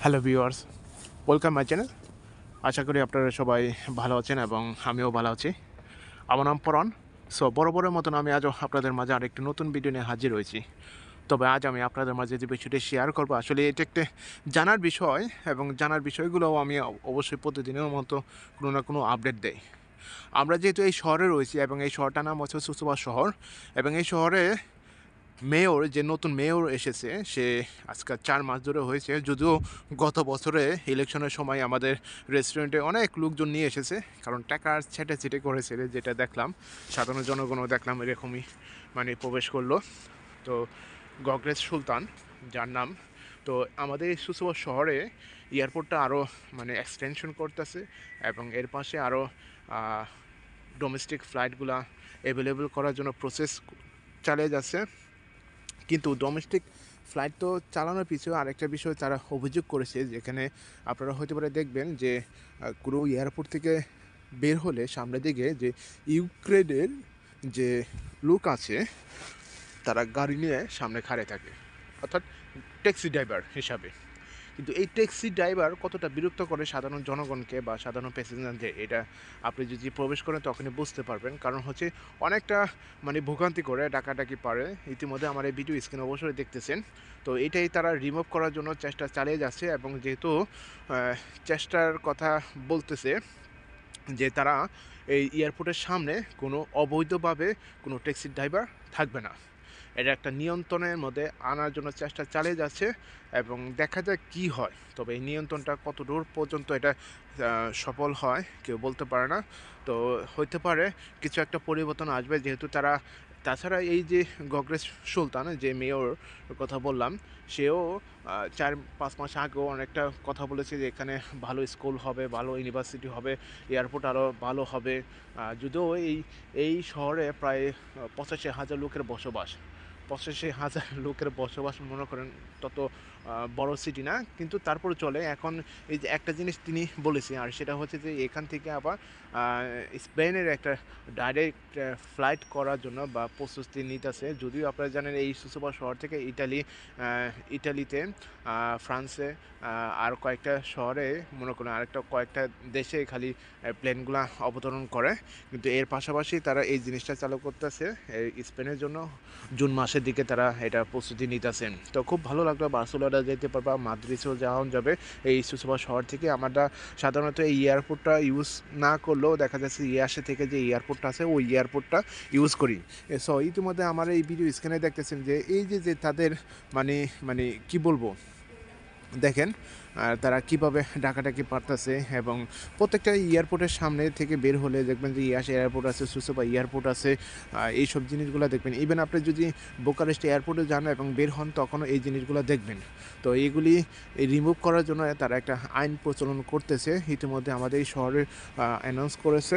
Hello viewers, welcome my channel. আশা করি আপনারা সবাই ভালো আছেন এবং আমিও ভালো আছি। আমার নাম পরন। সো বরাবরের মতন আমি আজও আপনাদের মাঝে আরেকটি নতুন ভিডিও নিয়ে হাজির হয়েছি। তবে আজ আমি আপনাদের মাঝে যে বিষয়টি শেয়ার করব, আসলে এটা একটা জানার বিষয় এবং জানার বিষয়গুলোও আমি অবশ্যই প্রতিদিনের মতো কোনো না কোনো আপডেট দেই। আমরা যেহেতু এই শহরে রয়েছি এবং এই শহরটার নাম হচ্ছে সুসুবা শহর, এবং এই শহরে যে নতুন মেয়র এসেছে সে আজকাল ৪ মাস ধরে হয়েছে। যদিও গত বছরে ইলেকশনের সময় আমাদের রেস্টুরেন্টে অনেক লোকজন নিয়ে এসেছে, কারণ টাকার ছেটেছিটে করেছে, যেটা দেখলাম। সাধারণ জনগণও দেখলাম এরকমই প্রবেশ করলো। তো গগরেজ সুলতান যার নাম, তো আমাদের এই সুসুবা শহরে এয়ারপোর্টটা আরও এক্সটেনশন করতেছে এবং এর পাশে আরও ডোমেস্টিক ফ্লাইটগুলা অ্যাভেলেবল করার জন্য প্রসেস চালিয়ে যাচ্ছে। কিন্তু ডোমেস্টিক ফ্লাইট তো চালানোর পিছনে আরেকটা বিষয় তারা অভিযোগ করেছে, যেখানে আপনারা হতে পারে দেখবেন যে কোনো এয়ারপোর্ট থেকে বের হলে সামনের দিকে যে ইউক্রেনের যে লোক আছে তারা গাড়ি নিয়ে সামনে খাড়ে থাকে, অর্থাৎ ট্যাক্সি ড্রাইভার হিসাবে। কিন্তু এই ট্যাক্সি ড্রাইভার কতটা বিরক্ত করে সাধারণ জনগণকে বা সাধারণ প্যাসেঞ্জারদের, এটা আপনি যদি প্রবেশ করেন তখনই বুঝতে পারবেন। কারণ হচ্ছে অনেকটা ভোগান্তি করে ডাকাডাকি পারে। ইতিমধ্যে আমার এই ভিডিও স্ক্রিন অবশ্যই দেখতেছেন। তো এটাই তারা রিমুভ করার জন্য চেষ্টা চালিয়ে যাচ্ছে, এবং যেহেতু চেষ্টার কথা বলতেছে যে তারা এই এয়ারপোর্টের সামনে কোনো অবৈধভাবে কোনো ট্যাক্সি ড্রাইভার থাকবে না, এটা একটা নিয়ন্ত্রণের মধ্যে আনার জন্য চেষ্টা চালিয়ে যাচ্ছে, এবং দেখা যাক কী হয়। তবে এই নিয়ন্ত্রণটা কত দূর পর্যন্ত এটা সফল হয় কেউ বলতে পারে না। তো হতে পারে কিছু একটা পরিবর্তন আসবে, যেহেতু তারা, তাছাড়া এই যে গগরেজ সুলতান যে মেয়র কথা বললাম, সেও ৪-৫ মাস আগেও অনেকটা কথা বলেছে যে এখানে ভালো স্কুল হবে, ভালো ইউনিভার্সিটি হবে, এয়ারপোর্ট আরও ভালো হবে। যদিও এই শহরে প্রায় ৮৫,০০০ লোকের বসবাস। ৮৫,০০০ লোকের বসবাস মনে করেন তত বড় সিটি না, কিন্তু তারপরে চলে। এখন এই যে একটা জিনিস তিনি বলেছে, আর সেটা হচ্ছে যে এখান থেকে আবার স্পেনের একটা ডাইরেক্ট ফ্লাইট করার জন্য বা প্রস্তুতি নিতেছে। যদিও আপনারা জানেন এই সুসুবা শহর থেকে ইটালিতে, ফ্রান্সে, আর কয়েকটা শহরে মনে করেন আরেকটা কয়েকটা দেশে খালি প্লেনগুলা অবতরণ করে। কিন্তু এর পাশাপাশি তারা এই জিনিসটা চালু করতেছে স্পেনের জন্য। জুন মাসের দিকে তারা এটা প্রস্তুতি নিতেছেন। তো খুব ভালো লাগলো, বার্সেলোনা যেতে পারবা, মাদ্রিদও যাওয়া যাবে এই সুসুবা শহর থেকে। আমরা সাধারণত এই এয়ারপোর্টটা ইউজ না করলেও দেখা যাচ্ছে ইয়াসে থেকে যে এয়ারপোর্টটা আছে ওই এয়ারপোর্টটা ইউজ করি। সো ইতিমধ্যে আমার এই ভিডিও স্ক্রিনে দেখতেছেন যে এই যে তাদের মানে মানে কি বলবো, দেখেন তারা কীভাবে ডাকাডাকি পারতেছে, এবং প্রত্যেকটা এয়ারপোর্টের সামনে থেকে বের হলে দেখবেন যে ইয়াস এয়ারপোর্ট আছে, সুসুবা এয়ারপোর্ট আছে, এইসব জিনিসগুলো দেখবেন। ইভেন আপনি যদি বুকারেস্ট এয়ারপোর্টে যান এবং বের হন তখনও এই জিনিসগুলো দেখবেন। তো এইগুলি রিমুভ করার জন্য তারা একটা আইন প্রচলন করতেছে, ইতিমধ্যে আমাদের এই শহরে অ্যানাউন্স করেছে।